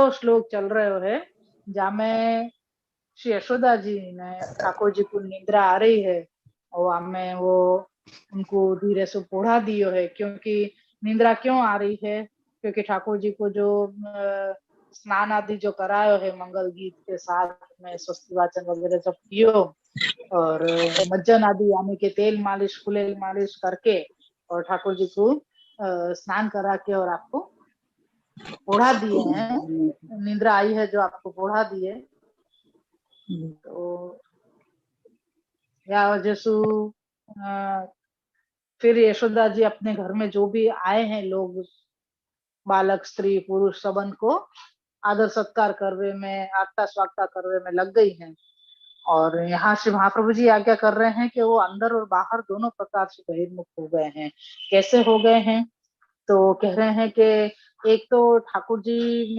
छठो श्लोक चल रहे है जहाँ श्री यशोदा जी ने ठाकुर जी को निद्रा आ रही है और हमें वो उनको धीरे से पढ़ा दियो है। क्योंकि निद्रा क्यों आ रही है? क्योंकि ठाकुर जी को जो स्नान आदि जो करायो है मंगल गीत के साथ में, स्वस्ति वाचन वगैरह सब कियो और मज्जन आदि यानी कि तेल मालिश कुलेल मालिश करके और ठाकुर जी को स्नान करा के और आपको ओढ़ा दिए हैं। निद्रा आई है जो आपको ओढ़ा दिए। तो या जैसु फिर यशोदा जी अपने घर में जो भी आए हैं लोग, बालक स्त्री पुरुष सबन को आदर सत्कार करवे में, आगता स्वागता करवे में लग गई हैं। और यहाँ श्री महाप्रभु जी आज्ञा कर रहे हैं कि वो अंदर और बाहर दोनों प्रकार से बहिर्मुख हो गए हैं। कैसे हो गए हैं? तो कह रहे हैं कि एक तो ठाकुर जी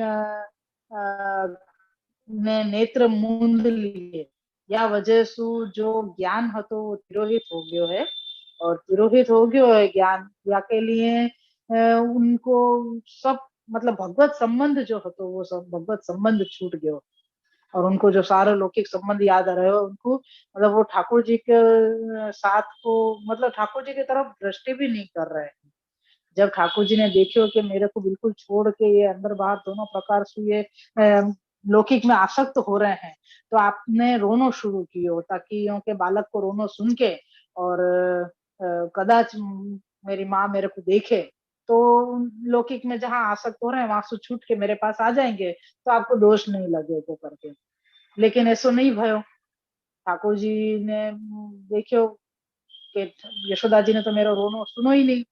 ने नेत्र मूंद लिए या वजह सु जो ज्ञान હતો वो तिरोहित हो गयो है। और तिरोहित हो गयो है ज्ञान या के लिए उनको सब मतलब भगवत संबंध जो હતો वो सब भगवत संबंध छूट गयो। और उनको जो सारे लौकिक संबंध याद आ रहे हो उनको मतलब वो ठाकुर जी के साथ को मतलब ठाकुर जी की तरफ दृष्टि भी नहीं कर रहे हैं। जब ठाकुर जी ने देखियो कि मेरे को बिल्कुल छोड़ के ये अंदर बाहर दोनों प्रकार से ये लौकिक में आसक्त हो रहे हैं, तो आपने रोनो शुरू कियो ताकि यो के बालक को रोनो सुन के और कदाच मेरी माँ मेरे को देखे तो लौकिक में जहाँ आसक्त हो रहे हैं वहां से छूट के मेरे पास आ जाएंगे तो आपको दोष नहीं लगेगा करके। लेकिन ऐसा नहीं भयो। ठाकुर जी ने देखियो कि यशोदा जी ने तो मेरा रोनो सुनो ही नहीं।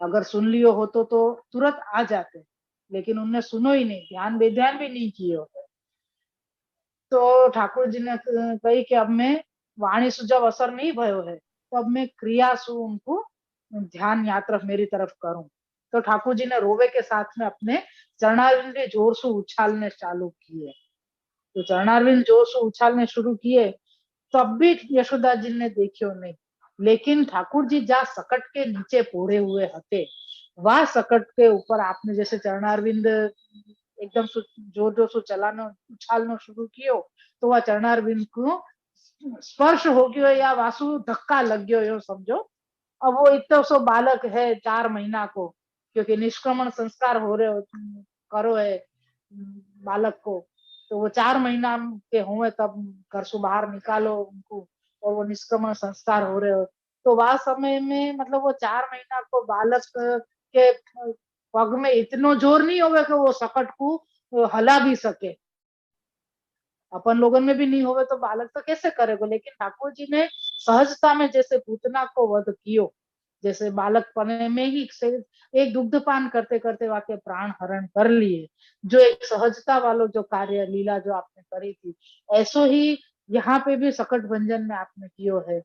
अगर सुन लियो होतो तो तुरंत आ जाते, लेकिन उनने सुनो ही नहीं, ध्यान बेध्यान भी नहीं किए होते। तो ठाकुर जी ने कही कि अब मैं वाणी सुझाव असर नहीं भयो है तो अब मैं क्रिया सु उनको ध्यान यात्रा मेरी तरफ करूं। तो ठाकुर जी ने रोवे के साथ में अपने चरणारविंद जोर से उछालने चालू किए। तो चरणारविंद जोर से उछालने शुरू किए तब भी यशोदा जी ने देखियो नहीं। लेकिन ठाकुर जी जा सकट के नीचे पोड़े हुए हते वह सकट के ऊपर आपने जैसे चरणारविंद एकदम जोर जोर से चलाना उछालना शुरू कियो तो वह चरणारविंद को स्पर्श हो गयो या वासु धक्का लग गयो यो समझो। अब वो इतना सो बालक है 4 महीना को, क्योंकि निष्क्रमण संस्कार हो रहे करो है बालक को, तो वो 4 महीना के हुए तब घर से बाहर निकालो उनको और वो निष्क्रमण संस्कार हो रहे हो। तो वह समय में मतलब वो 4 महीना को बालक के पग में इतनो जोर नहीं होगा कि वो सकट को हला भी सके। अपन लोगन में भी नहीं होवे तो बालक तो कैसे करेगा। लेकिन ठाकुर जी ने सहजता में जैसे पूतना को वध कियो, जैसे बालक पने में ही एक दुग्धपान करते करते वाके प्राण हरण कर लिए, जो एक सहजता वालो जो कार्य लीला जो आपने करी थी ऐसो ही यहाँ पे भी सकट भंजन में आपने कियो है।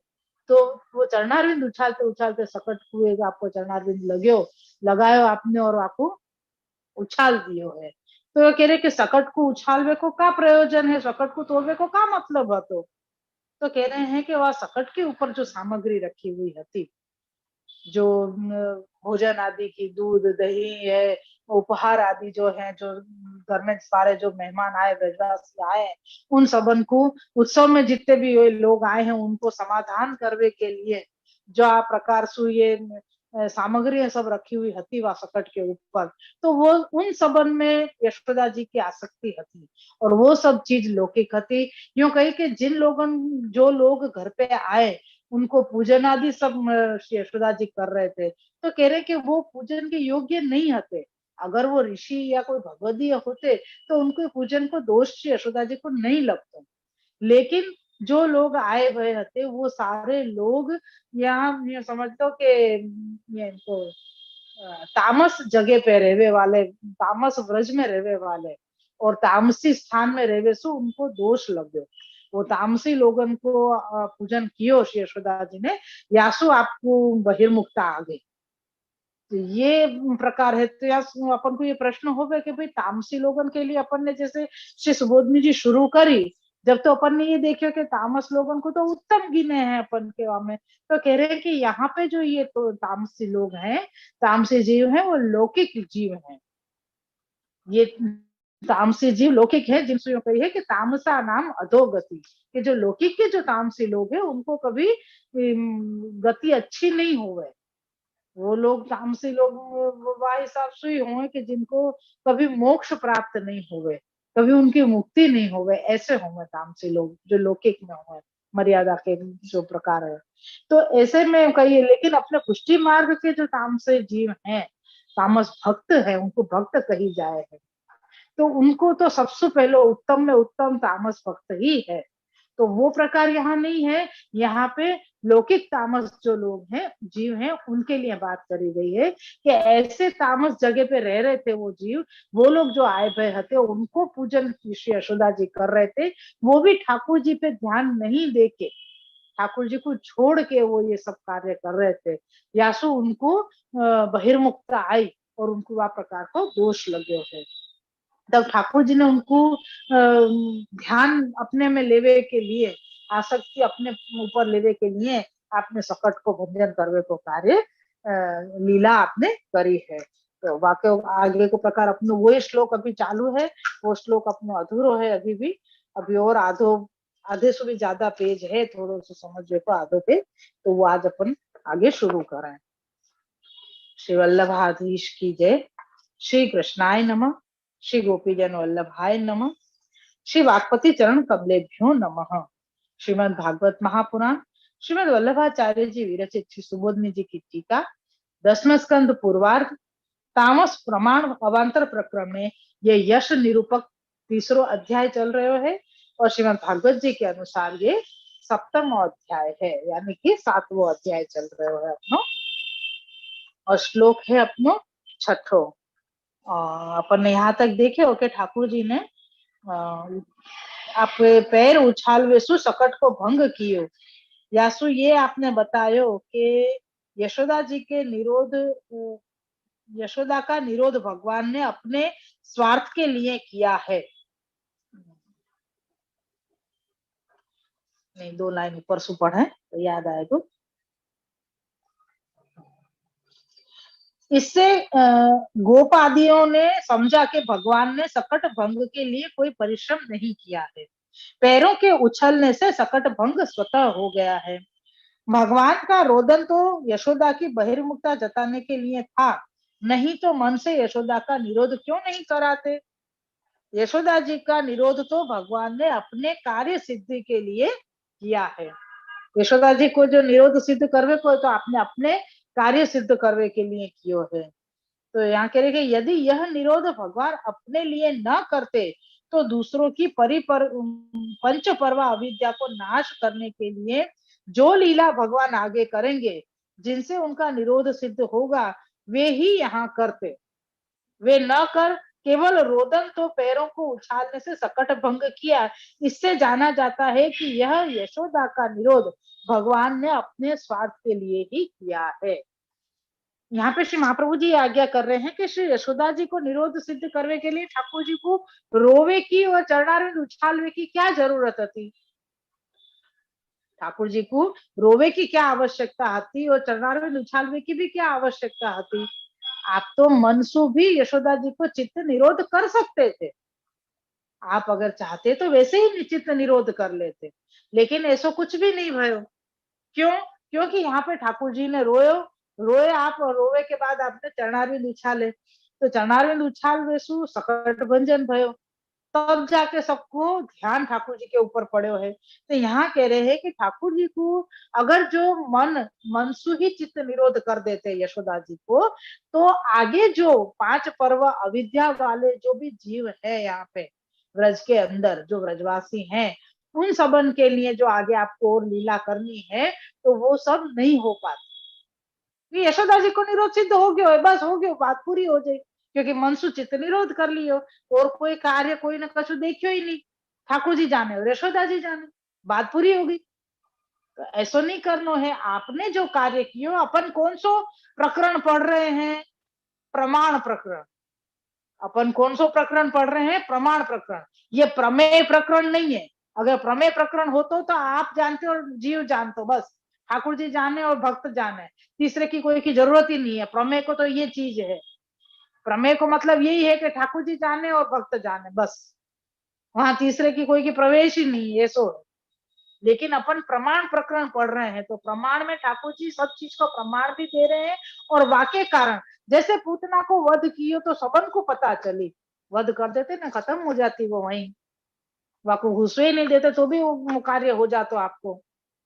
तो वो चरणारविंद उछालते उछालते सकट कुएं आपको चरणारविंद लगो लगायो आपने और आपको उछाल दियो है। तो ये कह रहे कि सकट को उछालवे को क्या प्रयोजन है, सकट को तोड़वे को क्या मतलब है? तो कह रहे हैं कि वह सकट के ऊपर जो सामग्री रखी हुई थी, जो भोजन आदि की दूध दही है, उपहार आदि जो है, जो घर में सारे जो मेहमान आए ब्रजवासी आए उन सबन को उत्सव में जितने भी लोग आए हैं उनको समाधान करने के लिए जो आ प्रकार से ये सामग्री सब रखी हुई हती वह सकट के ऊपर, तो वो उन सबन में यशोदा जी की आसक्ति हती और वो सब चीज लौकिक हती। यूं कही कि जिन लोगन जो लोग घर पे आए उनको पूजन आदि सब यशोदा जी कर रहे थे, तो कह रहे कि वो पूजन के योग्य नहीं होते। अगर वो ऋषि या कोई भगवदीय होते तो उनको पूजन को दोष यशोदा जी को नहीं लगता। लेकिन जो लोग आए हुए थे वो सारे लोग यहाँ ये समझ लो कि ये तो तामस जगह पे रहने वाले, तामस व्रज में रहने वाले और तामसी स्थान में रहने से उनको दोष लगे। वो तामसी लोगन को पूजन कियो यशोदा जी ने, यासु आपको बहिर्मुखता आ गई। तो ये प्रकार है। तो यार अपन को ये प्रश्न होगा कि भाई तामसी लोगन के लिए अपन ने जैसे श्री सुबोधनी जी शुरू करी, जब तो अपन ने ये देखियो कि तामस लोगन को तो उत्तम गिने हैं अपन के वहां में, तो कह रहे हैं कि यहाँ पे जो ये तो तामसी लोग हैं, तामसी जीव हैं वो लौकिक जीव हैं। ये तामसी जीव लौकिक है, जिनसे यूं कही है कि तामसा नाम अधोगति, कि जो लौकिक के जो तामसी लोग हैं उनको कभी गति अच्छी नहीं होवे। वो लोग तामसी लोग वह हिसाब से ही होंगे कि जिनको कभी मोक्ष प्राप्त नहीं होवे, कभी उनकी मुक्ति नहीं होवे, ऐसे होंगे तामसी लोग जो लौकिक में होंगे, मर्यादा के जो प्रकार है। तो ऐसे में कही, लेकिन अपने पुष्टि मार्ग के जो तामसी जीव हैं, तामस भक्त है, उनको भक्त कही जाए है, तो उनको तो सबसे पहले उत्तम में उत्तम तामस भक्त ही है। तो वो प्रकार यहाँ नहीं है। यहाँ पे लौकिक तामस जो लोग हैं, जीव हैं, उनके लिए बात करी गई है कि ऐसे तामस जगह पे रह रहे थे वो जीव, वो लोग जो आए भय थे, उनको पूजन श्री यशोदा जी कर रहे थे, वो भी ठाकुर जी पे ध्यान नहीं देके, ठाकुर जी को छोड़ के वो ये सब कार्य कर रहे थे। यासु उनको बहिर्मुखता आई और उनको वह प्रकार को दोष लगे है। तब ठाकुर जी ने उनको ध्यान अपने में लेवे के लिए, आसक्ति अपने ऊपर लेवे के लिए आपने सकट को भंजन करवे को कार्य लीला आपने करी है। तो वाक्य आगे को प्रकार अपने वही श्लोक अभी चालू है, वो श्लोक अपने अधूरो है अभी भी, अभी और आधे से भी ज्यादा पेज है, थोड़ा सा समझ को आधो पे, तो वो आज अपन आगे शुरू करें। श्री वल्लभाधीश की जय। श्री कृष्णाय नमः। श्री गोपीजन वल्लभाय नमः। श्री वाक्पति चरण कमलेभ्यो नमः। श्रीमद् भागवत महापुराण श्रीमद् वल्लभाचार्य जी विरचित श्री सुबोधनी जी की टीका 10वें स्कंद पूर्वार्ध तामस प्रमाण अवांतर प्रक्रम में ये यश निरूपक तीसरो अध्याय चल रहे है, और श्रीमद् भागवत जी के अनुसार ये 7वां अध्याय है, यानी कि 7वां अध्याय चल रहे है अपनो, और श्लोक है अपनो 6ठो। अपन यहाँ तक देखे हो कि ठाकुर जी ने आप पैर उछाल वेसु सकट को भंग कियो, यासु ये आपने बतायो कि यशोदा जी के निरोध, यशोदा का निरोध भगवान ने अपने स्वार्थ के लिए किया है। नहीं, 2 लाइन ऊपर से पढ़े तो याद आएगा। इससे गोपादियों ने समझा कि भगवान ने सकट भंग के लिए कोई परिश्रम नहीं किया है, पैरों के उछलने से सकट भंग स्वतः हो गया है। भगवान का रोदन तो यशोदा की बहिर्मुखता जताने के लिए था, नहीं तो मन से यशोदा का निरोध क्यों नहीं कराते। यशोदा जी का निरोध तो भगवान ने अपने कार्य सिद्धि के लिए किया है। यशोदा जी को जो निरोध सिद्ध करवे को, तो आपने अपने कार्य सिद्ध करवे के लिए कियो है। तो यहाँ कह रहे कि यदि यह निरोध भगवान अपने लिए न करते, तो दूसरों की पंच पर्वा अविद्या को नाश करने के लिए जो लीला भगवान आगे करेंगे, जिनसे उनका निरोध सिद्ध होगा, वे ही यहाँ करते। वे न कर केवल रोदन तो पैरों को उछालने से सकट भंग किया, इससे जाना जाता है कि यह यशोदा का निरोध भगवान ने अपने स्वार्थ के लिए ही किया है। यहाँ पे श्री महाप्रभु जी आज्ञा कर रहे हैं कि श्री यशोदा जी को निरोध सिद्ध करने के लिए ठाकुर जी को रोवे की और चरणारविंद उछालवे की क्या जरूरत थी। ठाकुर जी को रोवे की क्या आवश्यकता थी और चरणारविंद उछालवे की भी क्या आवश्यकता थी। आप तो मनसु भी यशोदा जी को चित्त निरोध कर सकते थे, आप अगर चाहते तो वैसे ही चित्त निरोध कर लेते, लेकिन ऐसा कुछ भी नहीं भयो। क्यों? क्योंकि यहाँ पे ठाकुर जी ने रोए आप, और रोवे के बाद आपने चरणारविंद उछाले, तो चरणारविंद उछाल वेसु सकट भंजन भयो, तब जाके सबको ध्यान ठाकुर जी के ऊपर पड़े है। तो यहाँ कह रहे हैं कि ठाकुर जी को अगर जो मनसु ही चित्त निरोध कर देते यशोदा जी को, तो आगे जो 5 पर्व अविद्या वाले जो भी जीव है यहाँ पे ब्रज के अंदर, जो ब्रजवासी हैं, उन सबन के लिए जो आगे आपको और लीला करनी है, तो वो सब नहीं हो पाती। यशोदा जी को निरोध सिद्ध हो गयो है, बस हो गयो, बात पूरी हो जाए, क्योंकि मनसु चित्त निरोध कर लियो, और कोई कार्य कोई न कछु देखियो ही नहीं, ठाकुर जी जाने और यशोदा जी जाने, बात पूरी हो गई। तो ऐसा नहीं करना है। आपने जो कार्य कियो, अपन कौन सो प्रकरण पढ़ रहे हैं? प्रमाण प्रकरण। अपन कौन सो प्रकरण पढ़ रहे हैं? प्रमाण प्रकरण। ये प्रमेय प्रकरण नहीं है। अगर प्रमेय प्रकरण हो तो आप जानते हो और जीव जानते हो, बस ठाकुर जी जाने और भक्त जाने, तीसरे की कोई की जरूरत ही नहीं है। प्रमेय को तो ये चीज है। प्रमेय को मतलब यही है कि ठाकुर जी जाने और भक्त जाने, बस। वहां तीसरे की कोई की प्रवेश ही नहीं, ये सो। लेकिन अपन प्रमाण प्रकरण पढ़ रहे हैं तो प्रमाण में ठाकुर जी सब चीज को प्रमाण भी दे रहे हैं और वाक्य कारण। जैसे पूतना को वध कियो तो सबन को पता चली, वध कर देते ना, खत्म हो जाती वो वहीं, वाको घुसवे नहीं देते तो भी वो कार्य हो जाता आपको।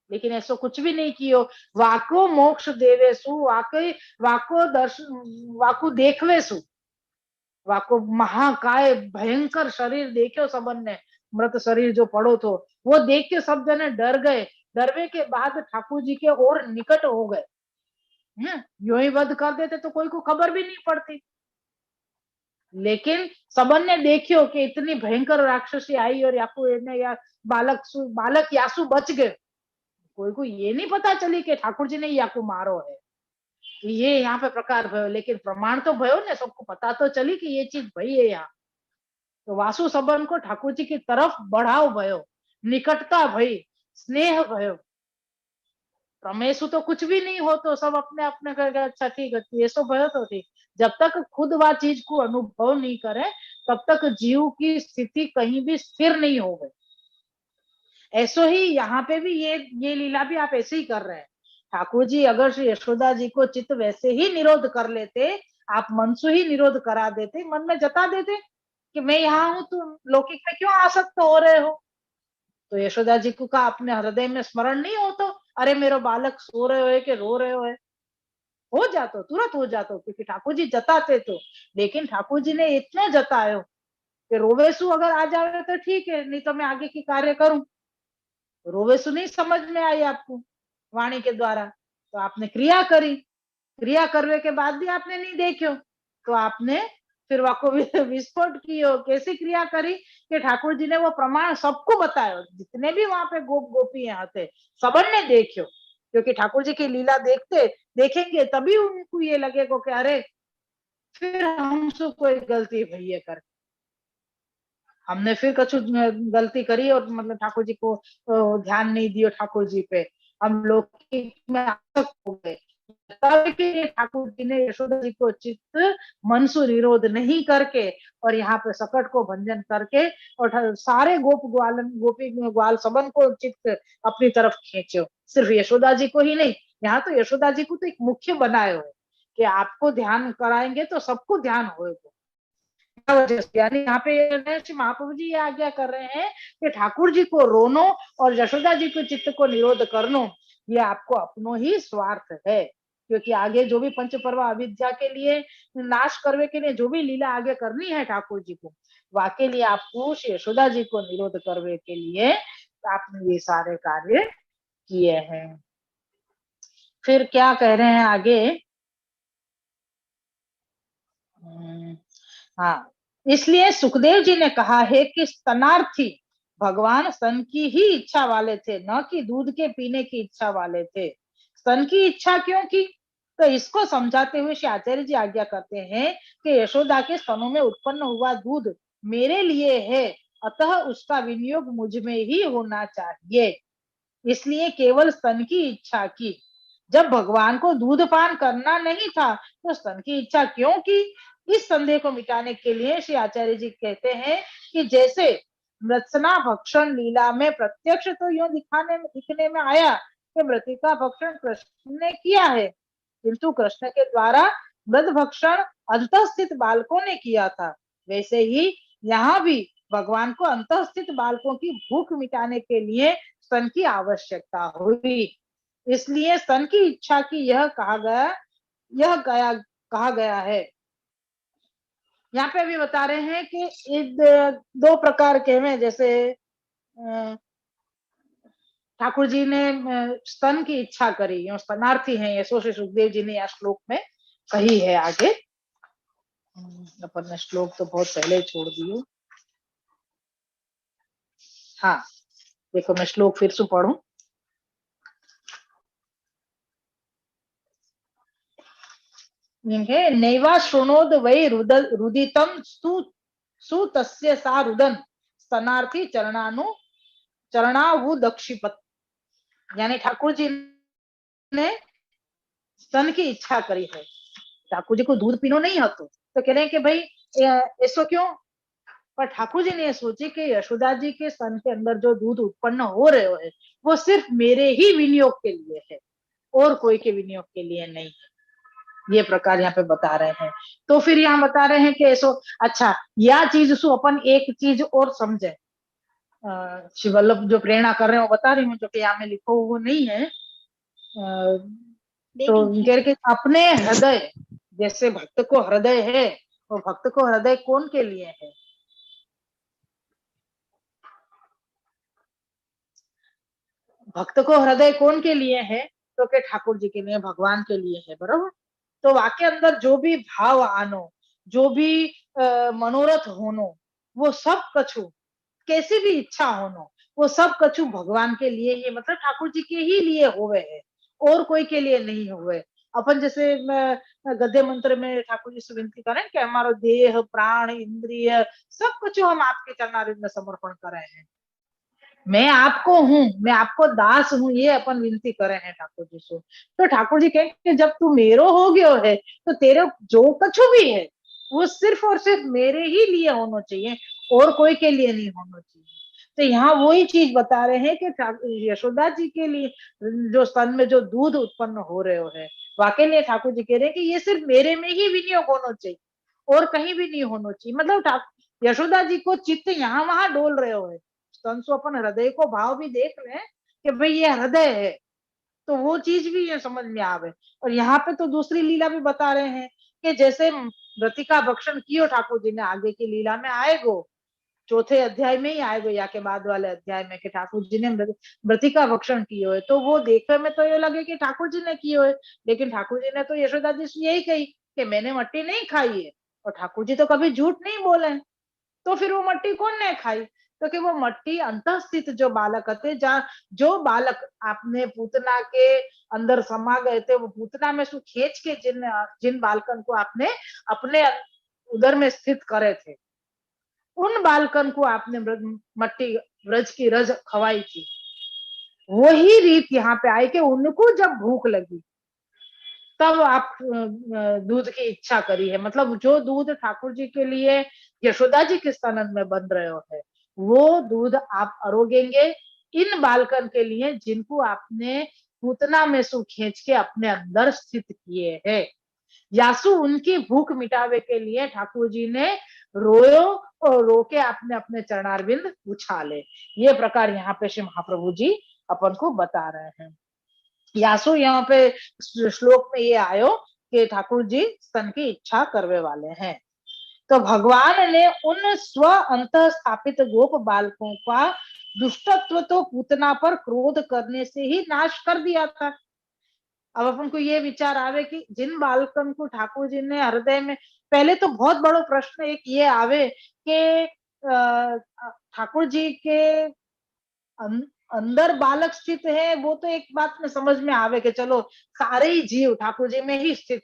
लेकिन ऐसा कुछ भी नहीं कियो, वाको मोक्ष देवेसु, वाकई वाको दर्शन, वाको देखवेसु, वाको महाकाय भयंकर शरीर देखो सबन ने, मृत शरीर जो पड़ो तो वो देख के सब जने डर गए। डरवे के बाद ठाकुर जी के और निकट हो गए। यूं ही वध कर देते तो कोई को खबर भी नहीं पड़ती। लेकिन सबन ने देखियो कि इतनी भयंकर राक्षसी आई और याकू ने या बालक यासु बच गए। कोई को ये नहीं पता चली कि ठाकुर जी ने याकू मारो है, ये यहाँ पे प्रकार भयो। लेकिन प्रमाण तो भयो ने, सबको पता तो चली कि ये चीज भई है यहाँ। तो वासु सबन को ठाकुर जी की तरफ बढ़ाव भयो, निकटता भई, स्नेह भयो। रमेशु तो कुछ भी नहीं हो तो सब अपने अपने करके अच्छा ठीक है ये सब भयो तो ठीक। जब तक खुद वह चीज को अनुभव नहीं करे तब तक जीव की स्थिति कहीं भी स्थिर नहीं हो गई। ऐसो ही यहाँ पे भी ये लीला भी आप ऐसे ही कर रहे हैं। ठाकुर जी अगर श्री यशोदा जी को चित्त वैसे ही निरोध कर लेते, आप मन से ही निरोध करा देते, मन में जता देते कि मैं यहाँ हूं, तुम लौकिक में क्यों आसक्त हो रहे हो। तो यशोदा जी को का अपने हृदय में स्मरण नहीं हो तो अरे मेरो बालक सो रहे हो कि रो रहे हो जातो, तुरंत हो जातो, क्योंकि ठाकुर जी जताते तो। लेकिन ठाकुर जी ने इतना जतायो कि रोवेसु अगर आ जावे तो ठीक है, नहीं तो मैं आगे की कार्य करूं। रोवेसु नहीं समझ में आई आपको वाणी के द्वारा, तो आपने क्रिया करी, क्रिया करने के बाद भी आपने नहीं देखो तो आपने फिर वाको विस्फोट कियो। कैसी क्रिया करी कि ठाकुर जी ने वो प्रमाण सबको बताया, जितने भी वहां पे गोप गोपियां थे सबन ने देखो। क्योंकि ठाकुर जी की लीला देखते देखेंगे तभी उनको ये लगेगा कि अरे फिर हमसे कोई गलती भई है कर, हमने फिर कुछ गलती करी और मतलब ठाकुर जी को ध्यान नहीं दियो ठाकुर जी पे, हम लोग में आसक्त हो गए। तब के ठाकुर जी ने यशोदा जी को चित्त मनसु निरोध नहीं करके और यहाँ पे सकट को भंजन करके और सारे गोपी ग्वाल सबन को चित्त अपनी तरफ खींचो। सिर्फ यशोदा जी को ही नहीं, यहाँ तो यशोदा जी को तो एक मुख्य बनाए हुए कि आपको ध्यान कराएंगे तो सबको ध्यान होगा। वजह से यानी यहाँ पे महाप्रभु जी ये आज्ञा कर रहे हैं कि ठाकुर जी को रोनो और यशोदा जी को चित्त को निरोध करनो, ये आपको अपनो ही स्वार्थ है। क्योंकि आगे जो भी पंच पर्व अविद्या के लिए नाश करने के लिए जो भी लीला आगे करनी है ठाकुर जी को, वाके लिए आपको यशोदा जी को निरोध करने के लिए आपने ये सारे कार्य किए हैं। फिर क्या कह रहे हैं आगे, हाँ, इसलिए सुखदेव जी ने कहा है कि स्तनार्थी भगवान स्तन की ही इच्छा वाले थे, न कि दूध के पीने की इच्छा वाले थे। स्तन की इच्छा क्यों की, तो इसको समझाते हुए श्री आचार्य जी आज्ञा करते हैं कि यशोदा के स्तनों में उत्पन्न हुआ दूध मेरे लिए है, अतः उसका विनियोग मुझ में ही होना चाहिए। इसलिए केवल स्तन की इच्छा की। जब भगवान को दूध पान करना नहीं था तो स्तन की इच्छा क्यों की। इस संदेह को मिटाने के लिए श्री आचार्य जी कहते हैं कि जैसे मृत्सना भक्षण लीला में प्रत्यक्ष तो यूं दिखने में आया कि मृतिका भक्षण कृष्ण ने किया है, किंतु कृष्ण के द्वारा मृद भक्षण अंतःस्थित बालकों ने किया था। वैसे ही यहाँ भी भगवान को अंतःस्थित बालकों की भूख मिटाने के लिए स्तन की आवश्यकता हुई। इसलिए स्तन की इच्छा की यह कहा गया है। यहाँ पे भी बता रहे हैं कि दो प्रकार के हैं, जैसे ठाकुर जी ने स्तन की इच्छा करी, स्तनार्थी हैं, ये श्री सुखदेव जी ने यह श्लोक में कही है। आगे अपन ने श्लोक तो बहुत पहले छोड़ दिए। हाँ देखो मैं श्लोक फिर से पढ़ू। नैवा शृणोद वै रुदितम सुतस्य सा रुदन स्तनार्थी चरणावु दक्षिपत। यानी ठाकुर जी ने स्तन की इच्छा करी है, ठाकुर जी को दूध पीनो नहीं हतो, तो कह रहे हैं कि भाई ऐसा क्यों। पर ठाकुर जी ने सोचे कि यशोदा जी के स्तन के अंदर जो दूध उत्पन्न हो रहे है वो सिर्फ मेरे ही विनियोग के लिए है और कोई के विनियोग के लिए नहीं है। ये प्रकार यहाँ पे बता रहे हैं। तो फिर यहाँ बता रहे हैं कि ऐसो अच्छा यह चीज सु अपन एक चीज और समझे। श्री वल्लभ जो प्रेरणा कर रहे हैं वो बता रही हूँ, जो कि यहाँ में लिखो वो नहीं है। तो कह रहे कि अपने हृदय, जैसे भक्त को हृदय है, वो भक्त को हृदय कौन के लिए है। भक्त को हृदय कौन के लिए है, तो के ठाकुर जी के लिए, भगवान के लिए है, बराबर। तो वाके अंदर जो भी भाव आनो, जो भी मनोरथ होनो, वो सब कछु, कैसी भी इच्छा होनो, वो सब कछु भगवान के लिए ही, मतलब ठाकुर जी के ही लिए हुए है, और कोई के लिए नहीं हुए। अपन जैसे गद्य मंत्र में ठाकुर जी से विनती करें कि हमारो देह प्राण इंद्रिय सब कुछ हम आपके चरणारिंद में समर्पण कर रहे हैं, मैं आपको हूँ, मैं आपको दास हूँ, ये अपन विनती करे हैं ठाकुर जी से। तो ठाकुर जी कहें कि जब तू मेरो हो गयो है तो तेरे जो कछु भी है वो सिर्फ और सिर्फ मेरे ही लिए होना चाहिए, और कोई के लिए नहीं होना चाहिए। तो यहाँ वही चीज बता रहे हैं कि यशोदा जी के लिए जो स्तन में जो दूध उत्पन्न हो रहे हो है, वाकई लिए ठाकुर जी कह रहे हैं कि ये सिर्फ मेरे में ही विनियोग होना चाहिए, और कहीं भी नहीं होना चाहिए। मतलब यशोदा जी को चित्त यहाँ वहां डोल रहे हो है। स्तन से अपन हृदय को भाव भी देख लें कि भाई ये हृदय है, तो वो चीज भी ये समझ में आवे। और यहाँ पे तो दूसरी लीला भी बता रहे हैं कि जैसे मृतिका भक्षण कियो ठाकुर जी ने, आगे की लीला में आएगो, चौथे अध्याय में ही आएगो या के बाद वाले अध्याय में, कि ठाकुर जी ने मृतिका भक्षण कियो है। तो वो देखने में तो ये लगे कि ठाकुर जी ने कियो है, लेकिन ठाकुर जी ने तो यशोदा जी से यही कही कि मैंने मट्टी नहीं खाई है, और ठाकुर जी तो कभी झूठ नहीं बोले। तो फिर वो मट्टी कौन ने खाई, तो कि वो मट्टी अंतस्थित जो बालक थे, जहाँ जो बालक आपने पूतना के अंदर समा गए थे, वो पूतना में से खींच के जिन जिन बालकन को आपने अपने उदर में स्थित करे थे, उन बालकन को आपने मट्टी व्रज की रज खवाई थी। वही रीत यहाँ पे आई कि उनको जब भूख लगी तब आप दूध की इच्छा करी है। मतलब जो दूध ठाकुर जी के लिए यशोदा जी के स्तन में बन रहे हो है, वो दूध आप अरोगेंगे इन बालकन के लिए जिनको आपने पूतना में सु खींच के अपने अंदर स्थित किए है। यासु उनकी भूख मिटावे के लिए ठाकुर जी ने रोयो, और रो के आपने अपने चरणारविंद उछाले। ये प्रकार यहाँ पे श्री महाप्रभु जी अपन को बता रहे हैं। यासु यहाँ पे श्लोक में ये आयो कि ठाकुर जी स्तन की इच्छा करवे वाले हैं। तो भगवान ने उन स्व अंत स्थापित गोप बालकों का दुष्टत्व तो पूतना पर क्रोध करने से ही नाश कर दिया था। अब अपन को ये विचार आवे कि जिन बालकन को ठाकुर जी ने हृदय में, पहले तो बहुत बड़ो प्रश्न एक ये आवे कि ठाकुर जी के अंदर बालक स्थित है, वो तो एक बात में समझ में आवे कि चलो सारे ही जीव ठाकुर जी में ही स्थित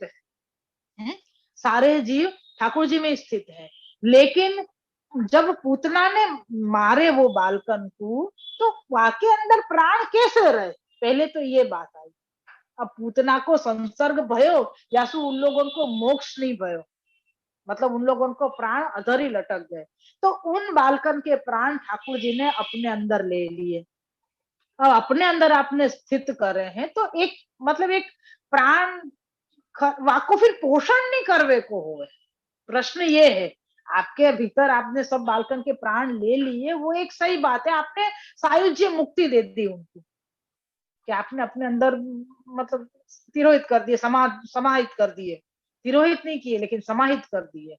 है? सारे जीव ठाकुर जी में स्थित है। लेकिन जब पूतना ने मारे वो बालकन को, तो वाके अंदर प्राण कैसे रहे, पहले तो ये बात आई। अब पूतना को संसर्ग भयो या सु उन लोगों को मोक्ष नहीं भयो, मतलब उन लोगों को प्राण अधर ही लटक गए। तो उन बालकन के प्राण ठाकुर जी ने अपने अंदर ले लिए, अब अपने अंदर आपने स्थित कर रहे हैं, तो एक मतलब एक प्राण वाको फिर पोषण नहीं करवे को हो। प्रश्न ये है, आपके भीतर आपने सब बालकन के प्राण ले लिए, वो एक सही बात है, आपने सायुज्य मुक्ति दे दी उनको, कि आपने अपने अंदर मतलब तिरोहित कर दिए, समाहित कर दिए, तिरोहित नहीं किए लेकिन समाहित कर दिए।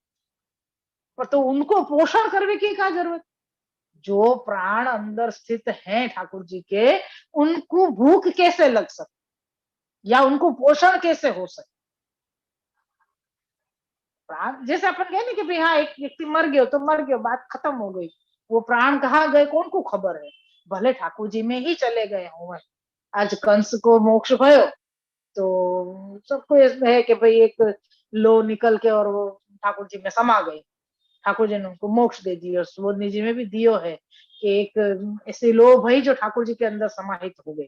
पर तो उनको पोषण करने की क्या जरूरत। जो प्राण अंदर स्थित हैं ठाकुर जी के, उनको भूख कैसे लग सकती, या उनको पोषण कैसे हो सकता। प्राण जैसे अपन कहे ना कि भाई हाँ एक व्यक्ति मर गयो तो मर गयो, बात खत्म हो गई। वो प्राण कहाँ गए कौन को खबर है, भले ठाकुर जी में ही चले गए हुए। आज कंस को मोक्ष भयो, तो सबको इसमें है कि भाई एक लो निकल के और वो ठाकुर जी में समा गई, ठाकुर जी ने उनको मोक्ष दे दिया। और सुबोधनी जी में भी दियो है कि एक ऐसी लो भाई जो ठाकुर जी के अंदर समाहित हो गई।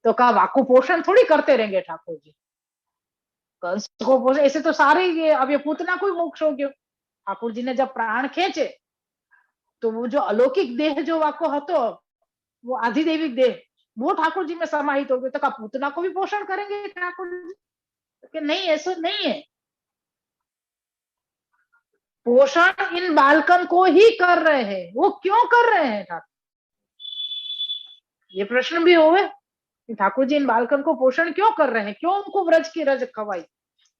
तो कहा वाकु पोषण थोड़ी करते रहेंगे ठाकुर जी, कंस को पोषण, ऐसे तो सारे ये, अब ये पूतना को ही मोक्ष हो गयो। ठाकुर जी ने जब प्राण खेचे तो वो जो अलौकिक देह जो वाको हतो, वो आधिदेविक देह, वो ठाकुर जी में समाहित हो गए। तो क्या पूतना को भी पोषण करेंगे ठाकुर जी? कि नहीं, ऐसा नहीं है। पोषण इन बालकन को ही कर रहे हैं। वो क्यों कर रहे हैं ठाकुर? ये प्रश्न भी होवे कि ठाकुर जी इन बालकन को पोषण क्यों कर रहे हैं, क्यों उनको व्रज की रज खवाई,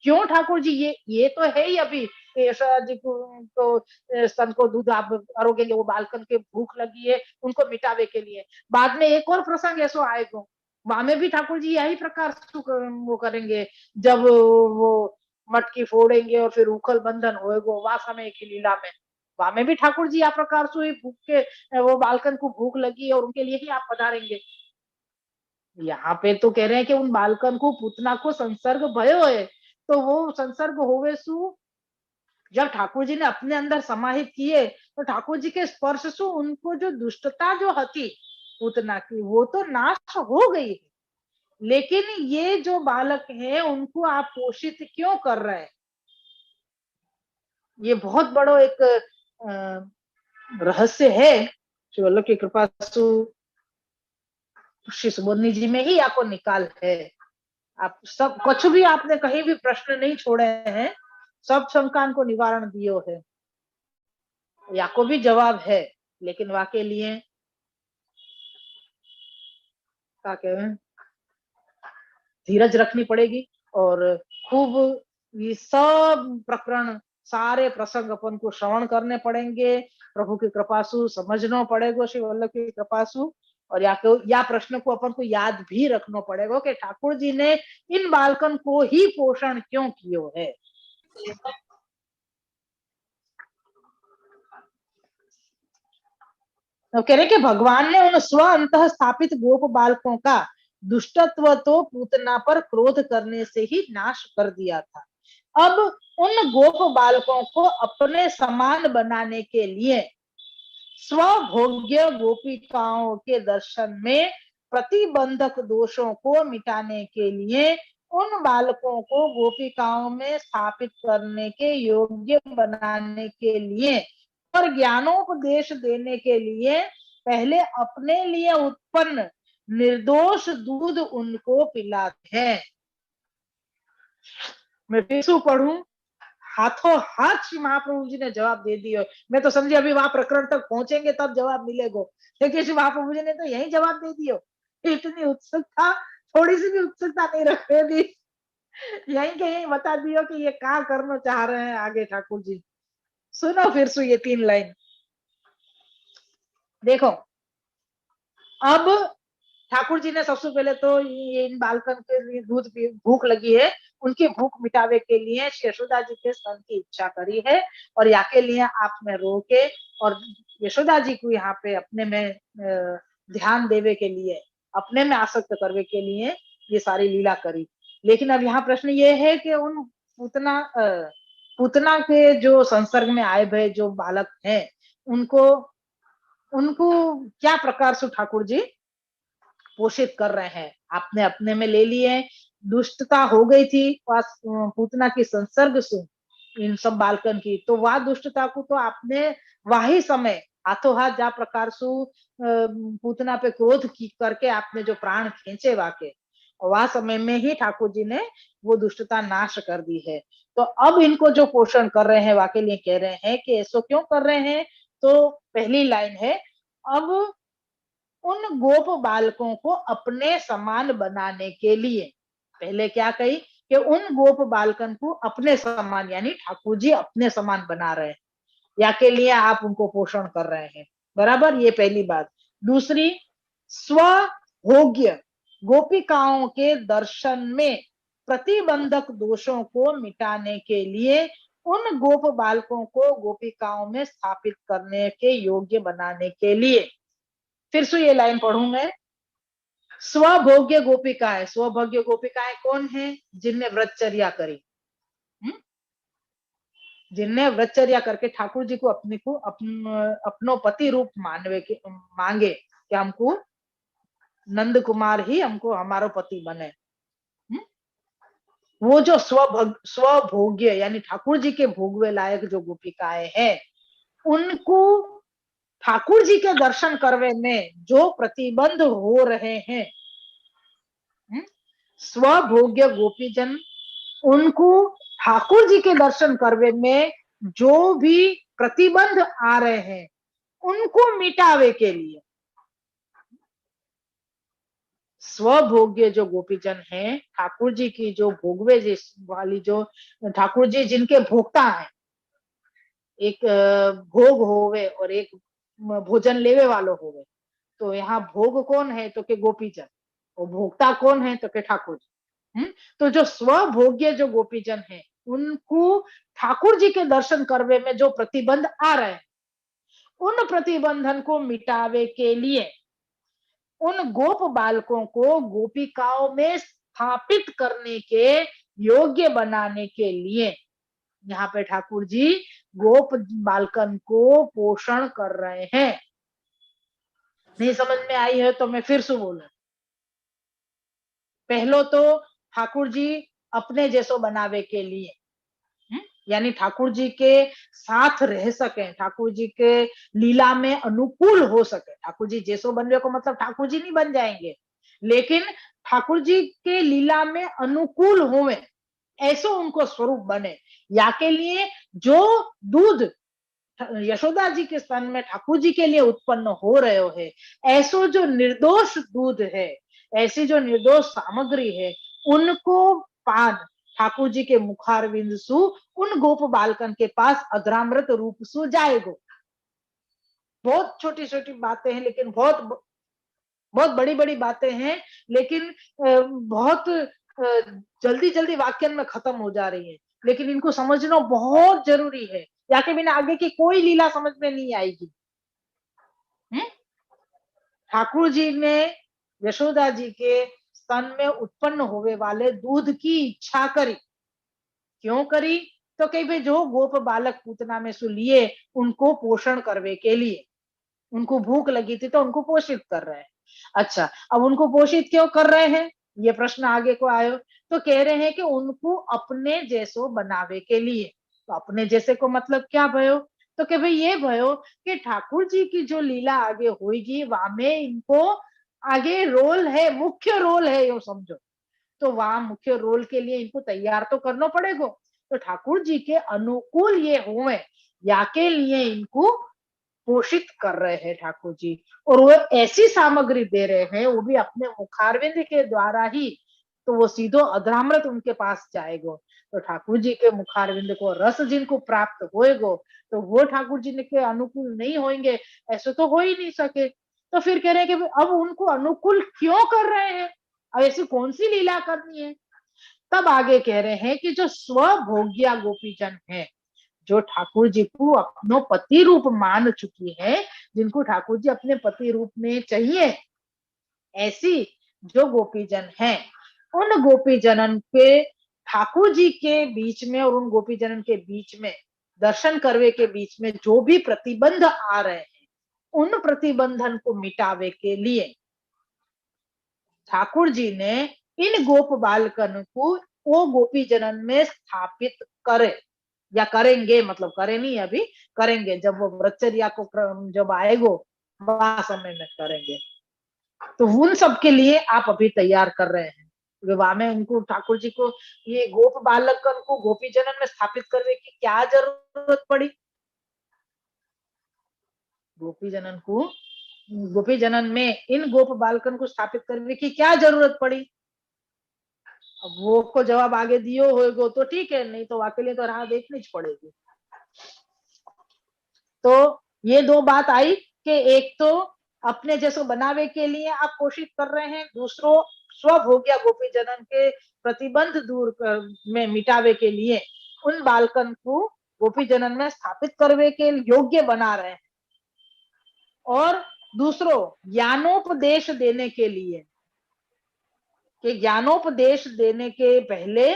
क्यों ठाकुर जी? ये तो है ही अभी यशोदा जी को तो स्तन को दूध आप करोगे, वो बालकन के भूख लगी है उनको मिटावे के लिए। बाद में एक और प्रसंग ऐसो आएगा, वहां में भी ठाकुर जी यही प्रकार वो करेंगे, जब वो मटकी फोड़ेंगे और फिर उखल बंधन होएगा वहां समय की लीला में। वहां में भी ठाकुर जी आ प्रकार से भूख के, वो बालकन को भूख लगी और उनके लिए ही आप पधारेंगे। यहाँ पे तो कह रहे हैं कि उन बालकन को पूतना को संसर्ग भयो है, तो वो संसर्ग होवे सु जब ठाकुर जी ने अपने अंदर समाहित किए, तो ठाकुर जी के स्पर्श से उनको जो दुष्टता जो हती पूतना की, वो तो नाश हो गई है। लेकिन ये जो बालक है उनको आप पोषित क्यों कर रहे हैं? ये बहुत बड़ो एक रहस्य है जो अल्लाह की कृपा से श्री सुबोधनी जी में ही आपको निकाल है। आप सब कुछ भी आपने कहीं भी प्रश्न नहीं छोड़े हैं, सब शंका को निवारण दियो है, या को भी जवाब है। लेकिन वाके लिए क्या कहें, धीरज रखनी पड़ेगी और खूब ये सब प्रकरण सारे प्रसंग अपन को श्रवण करने पड़ेंगे, प्रभु की कृपा से समझना पड़ेगा श्री वल्लभ की कृपा से। और या प्रश्न को अपन को याद भी रखना पड़ेगा कि ठाकुर जी ने इन बालकन को ही पोषण क्यों कियो है। तो कह रहे कि भगवान ने उन स्व अंत स्थापित गोप बालकों का दुष्टत्व तो पूतना पर क्रोध करने से ही नाश कर दिया था। अब उन गोप बालकों को अपने समान बनाने के लिए स्वभोग्य गोपिकाओं के दर्शन में प्रतिबंधक दोषों को मिटाने के लिए उन बालकों को गोपिकाओं में स्थापित करने के योग्य बनाने के लिए और ज्ञानोपदेश देने के लिए पहले अपने लिए उत्पन्न निर्दोष दूध उनको पिलाते हैं। मैं फिर पढ़ू, हाथों हाथ श्री महाप्रभु जी ने जवाब दे दिया। मैं तो समझी अभी वहां प्रकरण तक पहुंचेंगे तब जवाब मिलेगा, लेकिन श्री महाप्रभु जी ने तो यही जवाब दे दियो। इतनी उत्सुकता, थोड़ी सी भी उत्सुकता नहीं रखते दी, यही के यही बता दियो कि ये क्या करना चाह रहे हैं आगे ठाकुर जी। सुनो फिर सु ये 3 लाइन देखो। अब ठाकुर जी ने सबसे पहले तो ये इन बालकन के लिए दूध भूख लगी है, उनकी भूख मिटावे के लिए यशोदा जी के स्तन की इच्छा करी है, और या के लिए आप में रो के और यशोदा जी को यहाँ पे अपने में ध्यान देवे के लिए, अपने में आसक्त करने के लिए ये सारी लीला करी। लेकिन अब यहाँ प्रश्न ये है कि उन पूतना पूतना के जो संसर्ग में आए भय जो बालक हैं, उनको उनको क्या प्रकार से ठाकुर जी पोषित कर रहे हैं? आपने अपने में ले लिए, दुष्टता हो गई थी पूतना की संसर्ग से इन सब बालकन की, तो वह दुष्टता को तो आपने वही समय हाथों हाथ जा प्रकार से पूतना पे क्रोध की करके आपने जो प्राण खींचे वाके, वह समय में ही ठाकुर जी ने वो दुष्टता नाश कर दी है। तो अब इनको जो पोषण कर रहे हैं वाके लिए कह रहे हैं कि ऐसो क्यों कर रहे हैं? तो पहली लाइन है, अब उन गोप बालकों को अपने समान बनाने के लिए। पहले क्या कही कि उन गोप बालकन को अपने समान, यानी ठाकुर जी अपने समान बना रहे हैं, या के लिए आप उनको पोषण कर रहे हैं, बराबर, ये पहली बात। दूसरी, स्वभोग्य गोपिकाओं के दर्शन में प्रतिबंधक दोषों को मिटाने के लिए उन गोप बालकों को गोपिकाओं में स्थापित करने के योग्य बनाने के लिए। फिर से ये लाइन पढ़ू मैं, स्वभोग्य गोपिकाएं, स्वभोग्य गोपिकाएं कौन है? जिनने व्रतचर्या करी, जिनने व्रतचर्या करके ठाकुर जी को अपने को अपनो पति रूप मानवे के मांगे कि हमको नंद कुमार ही हमको हमारो पति बने। वो जो स्वभोग्य यानी ठाकुर जी के भोगवे लायक जो गोपिकाएं हैं, उनको ठाकुर जी के दर्शन करने में जो प्रतिबंध हो रहे हैं, स्वभोग्य गोपीजन, उनको ठाकुर जी के दर्शन करने में जो भी प्रतिबंध आ रहे हैं, उनको मिटावे के लिए स्वभोग्य जो गोपीजन हैं, ठाकुर जी की जो भोगवे जिस वाली जो ठाकुर जी जिनके भोक्ता हैं, एक भोग होवे और एक भोजन लेवे वालो होवे, तो यहाँ भोग कौन है तो के गोपीजन, और भोक्ता कौन है तो के ठाकुर जी। तो जो स्वभोग्य जो गोपीजन है, उनको ठाकुर जी के दर्शन करने में जो प्रतिबंध आ रहे हैं, उन प्रतिबंधन को मिटावे के लिए उन गोप बालकों को गोपिकाओं में स्थापित करने के योग्य बनाने के लिए यहाँ पे ठाकुर जी गोप बालकन को पोषण कर रहे हैं। नहीं समझ में आई है तो मैं फिर से बोलूं। पहलो तो ठाकुर जी अपने जैसो बनावे के लिए, यानी ठाकुर जी के साथ रह सके, ठाकुर जी के लीला में अनुकूल हो सके। ठाकुर जी जैसो बनने को मतलब ठाकुर जी नहीं बन जाएंगे, लेकिन ठाकुर जी के लीला में अनुकूल होवे, ऐसो उनको स्वरूप बने। या के लिए जो दूध यशोदा जी के स्तन में ठाकुर जी के लिए उत्पन्न हो रहे है, ऐसो जो निर्दोष दूध है, ऐसी जो निर्दोष सामग्री है, उनको पान ठाकुर जी के मुखारविंद सु उन गोप बालकन के पास अधरामृत रूप सु जाएगो। बहुत छोटी छोटी बातें हैं, लेकिन बहुत बहुत बड़ी बड़ी बातें हैं, लेकिन बहुत जल्दी जल्दी वाक्य में खत्म हो जा रही है, लेकिन इनको समझना बहुत जरूरी है, या के बिना आगे की कोई लीला समझ में नहीं आएगी। ठाकुर जी ने यशोदा जी के स्तन में उत्पन्न होने वाले दूध की इच्छा करी। क्यों करी? तो कई भाई जो गोप बालक पूतना में सु लिए, उनको पोषण करने के लिए, उनको भूख लगी थी तो उनको पोषित कर रहे हैं। अच्छा, अब उनको पोषित क्यों कर रहे हैं, ये प्रश्न आगे को आयो। तो कह रहे हैं कि उनको अपने जैसो बनावे के लिए। तो अपने जैसे को मतलब क्या भयो? तो कि भाई ये भयो कि ठाकुर जी की जो लीला आगे होगी, वहां में इनको आगे रोल है, मुख्य रोल है, यो समझो। तो वहां मुख्य रोल के लिए इनको तैयार तो करना पड़ेगा। तो ठाकुर जी के अनुकूल ये हुए, या के लिए इनको पोषित कर रहे हैं ठाकुर जी। और वो ऐसी सामग्री दे रहे हैं, वो भी अपने मुखारविंद के द्वारा ही, तो वो सीधो अधरामृत उनके पास जाएगो। तो ठाकुर जी के मुखारविंद को रस जिनको प्राप्त होएगो, तो वो ठाकुर जी के अनुकूल नहीं होंगे, ऐसे तो हो ही नहीं सके। तो फिर कह रहे हैं कि अब उनको अनुकूल क्यों कर रहे हैं, अब ऐसी कौन सी लीला करनी है। तब आगे कह रहे हैं कि जो स्वभोग्या गोपीजन है, जो ठाकुर जी को अपनो पति रूप मान चुकी है, जिनको ठाकुर जी अपने पति रूप में चाहिए, ऐसी जो गोपीजन है, उन गोपीजनन के ठाकुर जी के बीच में और उन गोपीजनन के बीच में, दर्शन करवे के बीच में जो भी प्रतिबंध आ रहे हैं, उन प्रतिबंधन को मिटावे के लिए ठाकुर जी ने इन गोप बालकन को वो गोपी जनन में स्थापित करे, या करेंगे, मतलब करे नहीं अभी, करेंगे जब वो व्रतचर्या को जब आएगो, वह समय में करेंगे। तो उन सब के लिए आप अभी तैयार कर रहे हैं। विवाह में उनको ठाकुर जी को ये गोप बालकन को गोपी जनन में स्थापित करने की क्या जरूरत पड़ी? गोपी जनन को गोपी जनन में इन गोप बालकन को स्थापित करने की क्या जरूरत पड़ी? अब वो को जवाब आगे दियो होगो तो ठीक है, नहीं तो वाके लिए तो राह देखनी पड़ेगी। तो ये दो बात आई कि एक तो अपने जैसो बनावे के लिए आप कोशिश कर रहे हैं, दूसरो स्वभोग्या गोपी जनन के प्रतिबंध दूर कर में मिटावे के लिए उन बालकन को गोपी जनन में स्थापित करवे के योग्य बना रहे हैं, और दूसरो ज्ञानोपदेश देने के लिए, कि ज्ञानोपदेश देने के पहले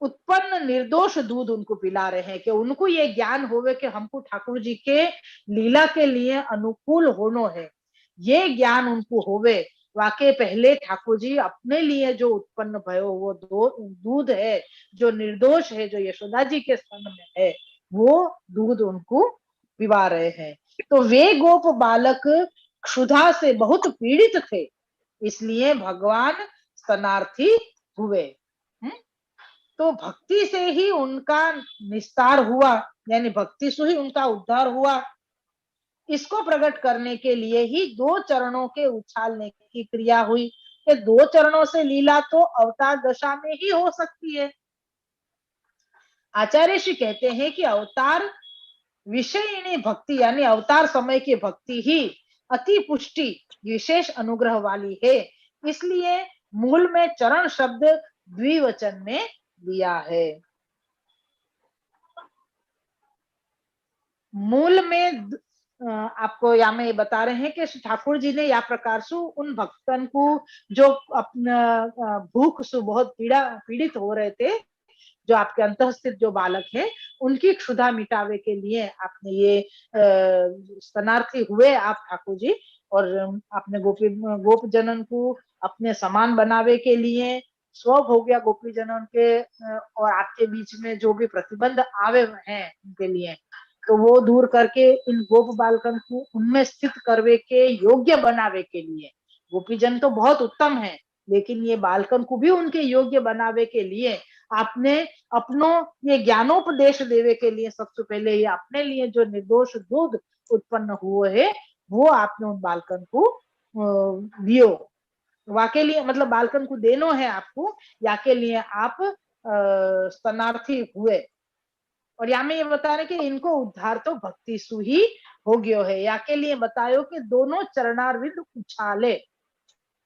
उत्पन्न निर्दोष दूध उनको पिला रहे हैं, कि उनको ये ज्ञान होवे कि हमको ठाकुर जी के लीला के लिए अनुकूल होनो है, ये ज्ञान उनको होवे। वाके पहले ठाकुर जी अपने लिए जो उत्पन्न भयो वो दूध है, जो निर्दोष है, जो यशोदा जी के स्तन में है, वो दूध उनको पिला रहे हैं। तो वे गोप बालक क्षुधा से बहुत पीड़ित थे, इसलिए भगवान स्तनार्थी हुए। तो भक्ति से ही उनका निस्तार हुआ, यानी भक्ति से ही उनका उद्धार हुआ। इसको प्रकट करने के लिए ही दो चरणों के उछालने की क्रिया हुई। ये दो चरणों से लीला तो अवतार दशा में ही हो सकती है। आचार्य श्री कहते हैं कि अवतार विषयिणी भक्ति यानी अवतार समय की भक्ति ही अति पुष्टि विशेष अनुग्रह वाली है, इसलिए मूल में चरण शब्द द्विवचन में दिया है। मूल में आपको यहाँ में बता रहे हैं कि ठाकुर जी ने या प्रकार से उन भक्तन को जो अपना भूख से बहुत पीड़ित हो रहे थे, जो आपके अंतःस्थित जो बालक है, उनकी क्षुधा मिटावे के लिए आपने ये स्तनार्थी हुए आप ठाकुर जी, और आपने गोप जनन को अपने समान बनावे के लिए स्व हो गया गोपी जनन के, और आपके बीच में जो भी प्रतिबंध आवे हैं उनके लिए, तो वो दूर करके इन गोप बालकन को उनमें स्थित करवे के योग्य बनावे के लिए, गोपी जन तो बहुत उत्तम है, लेकिन ये बालकन को भी उनके योग्य बनावे के लिए आपने अपनो ये ज्ञानोपदेश देवे के लिए सबसे पहले ये अपने लिए जो निर्दोष दूध उत्पन्न हुए है, वो आपने उन बालकन को दियो। वाके लिए मतलब बालकन को देनो है आपको, या के लिए आप स्तनार्थी हुए। और यहाँ में ये बता रहे कि इनको उद्धार तो भक्ति सु ही हो गयो है, या के लिए बतायो कि दोनों चरणारविंद उछाले।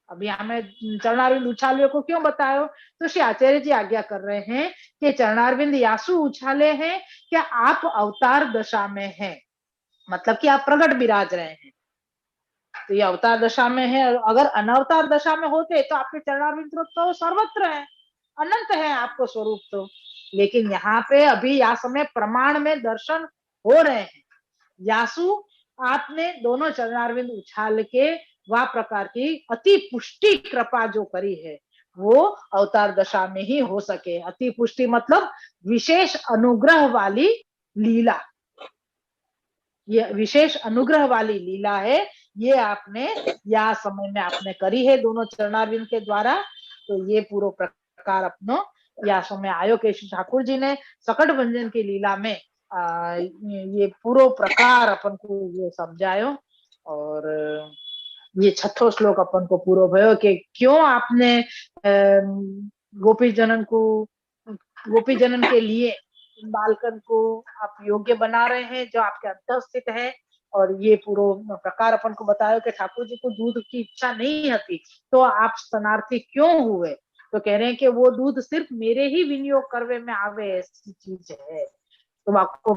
अब यहाँ में चरणारविंद उछाले को क्यों बतायो, तो श्री आचार्य जी आज्ञा कर रहे हैं कि चरणारविंद यासु उछाले हैं क्या आप अवतार दशा में हैं, मतलब कि आप प्रकट विराज रहे हैं, तो ये अवतार दशा में है। अगर अनवतार दशा में होते तो आपके चरणारविंद तो सर्वत्र है, अनंत है आपको स्वरूप तो, लेकिन यहाँ पे अभी या समय प्रमाण में दर्शन हो रहे हैं। यासु आपने दोनों चरणारविंद उछाल के वह प्रकार की अति पुष्टि कृपा जो करी है वो अवतार दशा में ही हो सके। अति पुष्टि मतलब विशेष अनुग्रह वाली लीला, ये विशेष अनुग्रह वाली लीला है, ये आपने या समय में आपने करी है दोनों चरणारविंद के द्वारा। तो ये पूरा प्रकार अपनो या समय आयो के ठाकुर जी ने सकट भंजन की लीला में ये पूरा प्रकार अपन को ये समझायो। और ये छठो श्लोक अपन को पूरा भयो कि क्यों आपने गोपी जनन के लिए बालकन को आप योग्य बना रहे हैं जो आपके अंतर स्थित है। और ये पूरा प्रकार अपन को बताया कि ठाकुर जी को दूध की इच्छा नहीं थी, तो आप स्तनार्थी क्यों हुए, तो कह रहे हैं कि वो दूध सिर्फ मेरे ही विनियोग करवे में आवे ऐसी चीज है। तो आपको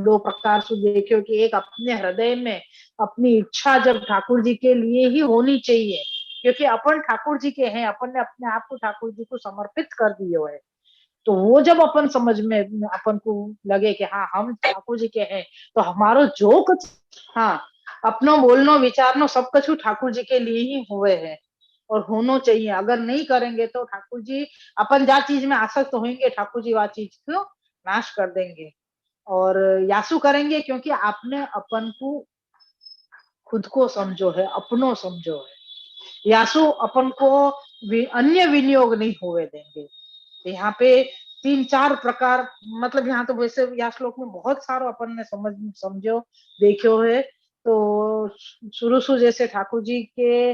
दो प्रकार से देखियो कि एक अपने हृदय में अपनी इच्छा जब ठाकुर जी के लिए ही होनी चाहिए, क्योंकि अपन ठाकुर जी के हैं, अपन ने अपने आप को ठाकुर जी को समर्पित कर दियो है। तो वो जब अपन समझ में अपन को लगे कि हाँ हम ठाकुर जी के हैं, तो हमारो जो कुछ हाँ अपनो बोलनो विचारनो सब कुछ ठाकुर जी के लिए ही हुए है और होना चाहिए। अगर नहीं करेंगे तो ठाकुर जी अपन जा चीज में आसक्त होंगे, ठाकुर जी वह चीज को नाश कर देंगे। और यासु करेंगे क्योंकि आपने अपन को खुद को समझो है, अपनो समझो है। यासु अपन को अन्य विनियोग नहीं हुए देंगे। यहाँ पे तीन चार प्रकार, मतलब यहाँ तो वैसे यहाँ श्लोक में बहुत सारो अपन ने समझो देखो है। तो शुरू से जैसे ठाकुर जी के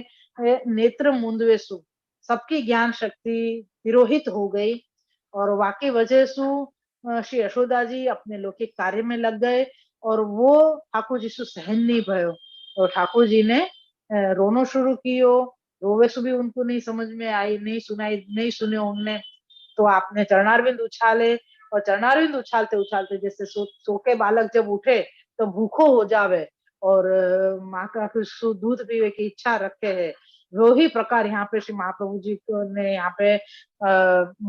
नेत्र मुंदवे सु सबकी ज्ञान शक्ति तिरोहित हो गई, और वाकई वजह से श्री यशोदा जी अपने लौकिक कार्य में लग गए, और वो ठाकुर जी से सहन नहीं भयो, और ठाकुर जी ने रोनो शुरू कियो। रोवे से भी उनको नहीं समझ में आई, नहीं सुनाई, नहीं सुने उनने। तो आपने चरणारविंद उछाले, और चरणारविंद उछालते उछालते जैसे सो के बालक जब उठे तो भूखो हो जावे और माँ का कुछ दूध पीवे की इच्छा रखे है, वो ही प्रकार यहाँ पे श्री महाप्रभु जी को ने यहाँ पे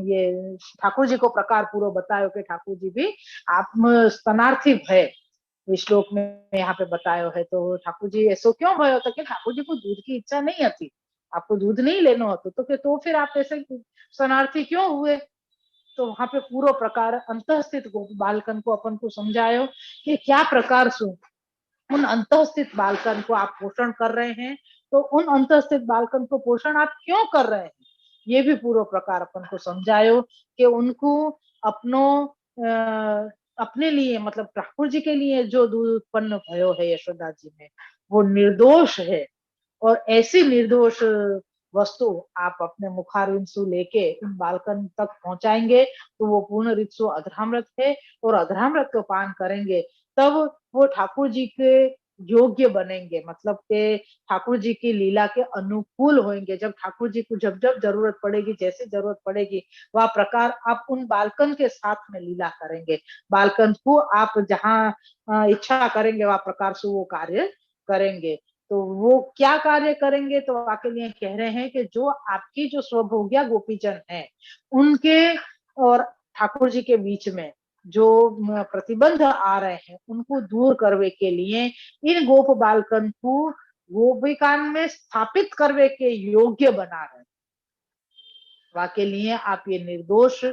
ये ठाकुर जी को प्रकार पूरा बतायो कि ठाकुर जी भी आत्म स्तनार्थी भय इस श्लोक में यहाँ पे बतायो है। तो ठाकुर जी ऐसो क्यों भयो, तो कि ठाकुर जी को दूध की इच्छा नहीं थी, आपको दूध नहीं लेना हो तो फिर आप ऐसे शरणार्थी क्यों हुए। तो वहां पे पूरा प्रकार अंतःस्थित बालकन को अपन को समझायो कि क्या प्रकार से उन अंतःस्थित बालकन को आप पोषण कर रहे हैं, तो उन अंतःस्थित बालकन को पोषण आप क्यों कर रहे हैं, ये भी पूरा प्रकार अपन को समझायो कि उनको अपनो अपने लिए मतलब ठाकुर जी के लिए जो दूध उत्पन्न भयो है यशोदा जी में, वो निर्दोष है। और ऐसी निर्दोष वस्तु आप अपने मुखारविंदु लेके उन बालकन तक पहुंचाएंगे तो वो पूर्ण ऋतु अधरामृत है, और अधरामृत को पान करेंगे तब वो ठाकुर जी के योग्य बनेंगे, मतलब के ठाकुर जी की लीला के अनुकूल होंगे। जब ठाकुर जी को जब जब जरूरत पड़ेगी, जैसी जरूरत पड़ेगी, वह प्रकार आप उन बालकन के साथ में लीला करेंगे। बालकन को आप जहाँ इच्छा करेंगे वह प्रकार से वो कार्य करेंगे। तो वो क्या कार्य करेंगे, तो आपके लिए कह रहे हैं कि जो आपकी जो स्वभोग्या गोपीजन है उनके और ठाकुर जी के बीच में जो प्रतिबंध आ रहे हैं उनको दूर करने के लिए इन गोप बालकन को गोपिकान में स्थापित करने के योग्य बना रहे हैं। वाके लिए आप ये निर्दोष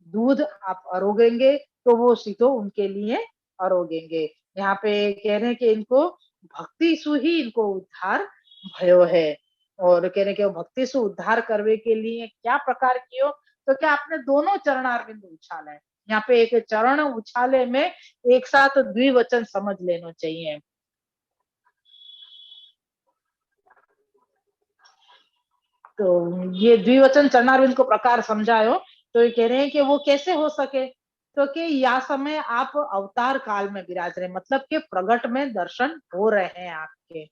दूध आप अरोगेंगे तो वो सीधो उनके लिए अरोगेंगे। यहाँ पे कह रहे हैं कि इनको भक्ति सु ही इनको उद्धार भयो है। और कह रहे हैं कि भक्ति से उद्धार करने के लिए क्या प्रकार कियो, तो क्या आपने दोनों चरणारविंद उछाले है। यहाँ पे एक चरण उछाले में एक साथ द्विवचन समझ लेना चाहिए। तो ये द्विवचन चरणारविंद को प्रकार समझायो। तो ये कह रहे हैं कि वो कैसे हो सके, तो कि या समय आप अवतार काल में विराज रहे, मतलब कि प्रगट में दर्शन हो रहे हैं आपके।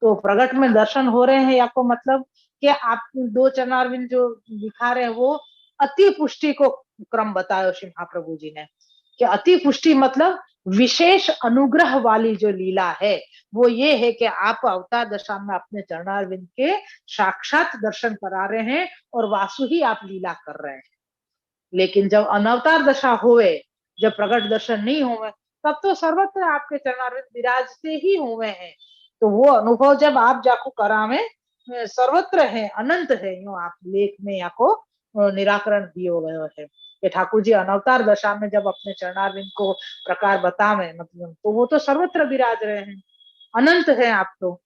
तो प्रगट में दर्शन हो रहे हैं आपको मतलब कि आप दो चरणारविंद जो दिखा रहे हैं वो अति पुष्टि को क्रम बतायो श्री महाप्रभु जी ने, कि अति पुष्टि मतलब विशेष अनुग्रह वाली जो लीला है वो ये है कि आप अवतार दशा में अपने चरणारविंद के साक्षात दर्शन करा रहे हैं और वासु ही आप लीला कर रहे हैं। लेकिन जब अनवतार दशा हुए, जब प्रकट दर्शन नहीं हुए, तब तो सर्वत्र आपके चरणारविंद विराजते ही हुए हैं। तो वो अनुभव जब आप जाको करावे सर्वत्र है, अनंत है, यूं आप लेख में या को निराकरण दियो गयो है कि ठाकुर जी अनवतार दशा में जब अपने चरणारविंद को प्रकार बतावे मतलब, तो वो तो सर्वत्र विराज रहे हैं, अनंत है आप तो।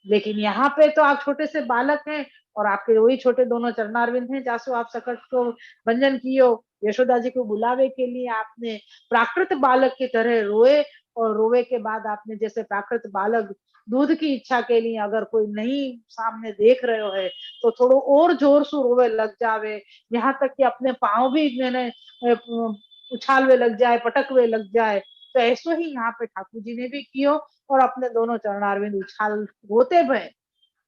लेकिन यहाँ पे तो आप छोटे से बालक हैं और आपके वही छोटे दोनों चरणारविंद हैं, जासो आप सकट को भंजन कियो। यशोदा जी को बुलावे के लिए आपने प्राकृत बालक की तरह रोए, और रोवे के बाद आपने जैसे प्राकृत बालक दूध की इच्छा के लिए अगर कोई नहीं सामने देख रहे हो है तो थोड़ो और जोर से रोवे लग जावे, यहाँ तक कि अपने पाँव भी मैंने उछालवे लग जाए, पटकवे लग जाए। तो ऐसो ही यहाँ पे ठाकुर जी ने भी कियो और अपने दोनों चरणारविंद उछाल होते भय,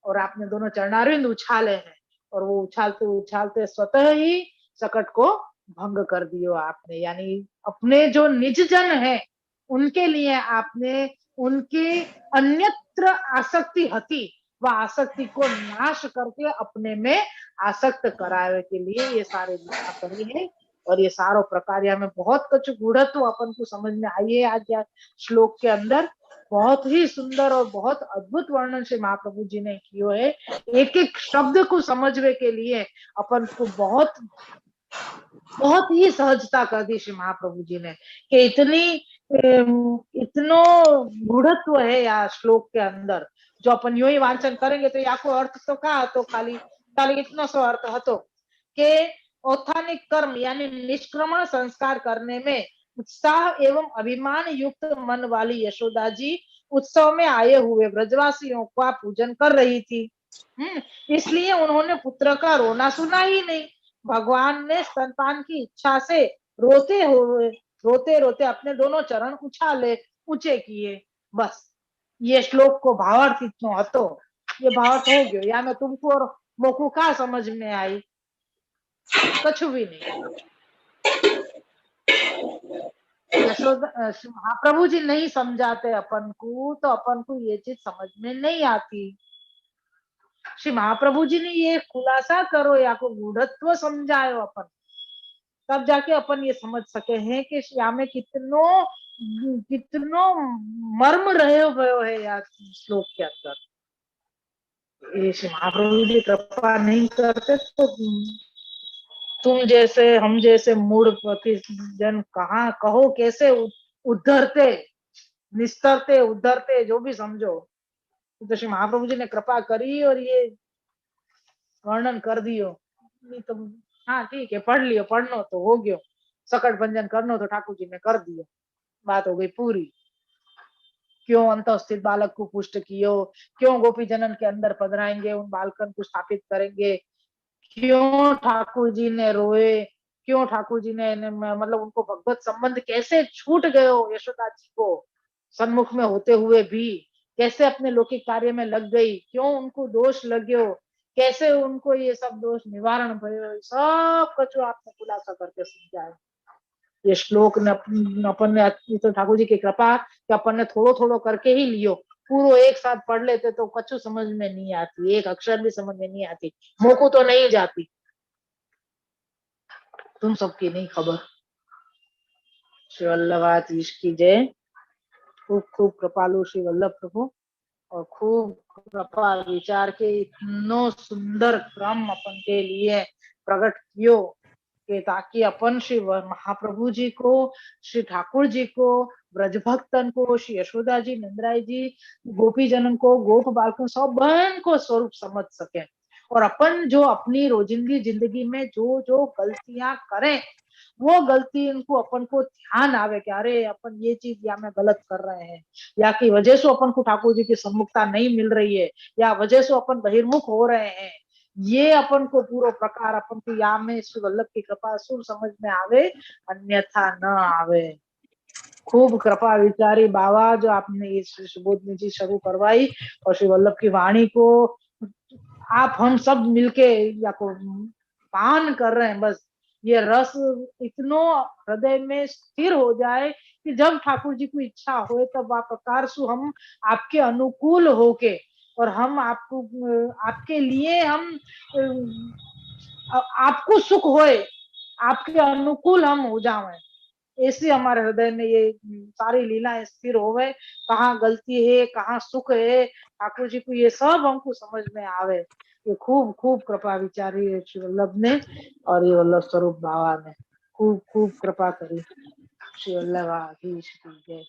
और आपने दोनों चरणारविंद उछाले हैं और वो उछालते उछालते स्वतः ही सकट को भंग कर दियो आपने। यानी अपने जो निज जन है उनके लिए आपने उनकी अन्यत्र आसक्ति हती वह आसक्ति को नाश करके अपने में आसक्त करावे के लिए ये सारे लीला करी है। और ये सारो प्रकार में बहुत कुछ गूढ़त्व अपन को समझ में आई है आज या श्लोक के अंदर। बहुत ही सुंदर और बहुत अद्भुत वर्णन श्री महाप्रभु जी ने कियो है। एक एक शब्द को समझने के लिए अपन को बहुत बहुत ही सहजता कर दी श्री महाप्रभु जी ने, कि इतनो गूढ़त्व है या श्लोक के अंदर, जो अपन यो ही वाचन करेंगे तो या को अर्थ तो का तो खाली खाली इतना सो अर्थ हतो के औत्थानिक कर्म यानी निष्क्रमण संस्कार करने में उत्साह एवं अभिमान युक्त मन वाली यशोदा जी उत्सव में आए हुए ब्रजवासियों का पूजन कर रही थी। इसलिए उन्होंने पुत्र का रोना सुना ही नहीं। भगवान ने स्तनपान की इच्छा से रोते रोते अपने दोनों चरण उछाले ऊंचे किए। बस ये श्लोक को भावार्थ इतनो हतो, ये भावार्थ हो गयो या मैं तुमको और मोकू का समझ में आई, कुछ भी नहीं। यशोदा महाप्रभु जी नहीं समझाते अपन को तो अपन को ये चीज समझ में नहीं आती। श्री महाप्रभु जी ने ये खुलासा करो या को गूढ़त्व समझायो अपन, तब जाके अपन ये समझ सके हैं कि यहाँ में कितनो कितनो मर्म रहे हुए है यार श्लोक के अंदर। ये श्री महाप्रभु जी कृपा नहीं करते तो तुम जैसे हम जैसे मूढ़ जन कहाँ कहो कैसे उद्धरते, निस्तरते, उद्धरते, जो भी समझो। तो श्री महाप्रभु जी ने कृपा करी और ये वर्णन कर दियो। नहीं तो हाँ ठीक है, पढ़ लियो, पढ़नो तो हो गयो, सकट भंजन करनो तो ठाकुर जी ने कर दियो, बात हो गई पूरी। क्यों अंत स्थित बालक को पुष्ट कियो, क्यों गोपी जनन के अंदर पधराएंगे, उन बालकन को स्थापित करेंगे, क्यों ठाकुर जी ने रोए, क्यों ठाकुर जी ने मतलब उनको भगवत संबंध कैसे छूट गयो यशोदा जी को सन्मुख में होते हुए भी, कैसे अपने लौकिक कार्य में लग गई, क्यों उनको दोष लग्यो, कैसे उनको ये सब दोष निवारण भयो, सब कछु आपने खुलासा करके समझाया। ये श्लोक ने अपन ने तो ठाकुर जी की कृपा कि अपन ने थोड़ो थोड़ो करके ही लियो, पूरो एक साथ पढ़ लेते तो कछु समझ में नहीं आती, एक अक्षर भी समझ में नहीं आती, मोको तो नहीं जाती, तुम सबकी नहीं खबर। श्री वल्लभाधीश की जय। खूब खूब कृपालु श्री वल्लभ प्रभु, और खूब कृपा विचार के इतनो सुंदर क्रम अपन के लिए प्रकट कियो कि ताकि अपन श्री महाप्रभु जी को, श्री ठाकुर जी को, ब्रज भक्तन को, श्री यशोदा जी, नंदराय जी, गोपी जनन को, गोप बालकों सब को स्वरूप समझ सके। और अपन जो अपनी रोजिंदी जिंदगी में जो जो गलतियां करें, वो गलती इनको अपन को ध्यान आवे कि अरे अपन ये चीज या में गलत कर रहे हैं, या की वजह से अपन को ठाकुर जी की सम्मुखता नहीं मिल रही है, या वजह से अपन बहिर्मुख हो रहे हैं, ये अपन को पूरा प्रकार अपन को या में श्री वल्लभ की कृपा सुर समझ में आवे, अन्यथा न आवे। खूब कृपा विचारी बाबा जो आपने ये सुबोधनी जी शुरू करवाई, और श्री वल्लभ की वाणी को आप हम सब मिलके या को पान कर रहे हैं, बस ये रस इतनो हृदय में स्थिर हो जाए कि जब ठाकुर जी को इच्छा हो तब आप प्रकार सु हम आपके अनुकूल होके, और हम आपको आपके लिए हम आपको सुख होए, आपके अनुकूल हम हो जाए, ऐसे हमारे हृदय में ये सारी लीलाएं स्थिर होवे। कहाँ गलती है, कहाँ सुख है, ठाकुर जी को ये सब हमको समझ में आवे। ये खूब खूब कृपा विचारी है श्री वल्लभ ने, और ये वल्लभ स्वरूप बाबा ने खूब खूब कृपा करी। श्री वल्लभाधीश की जय।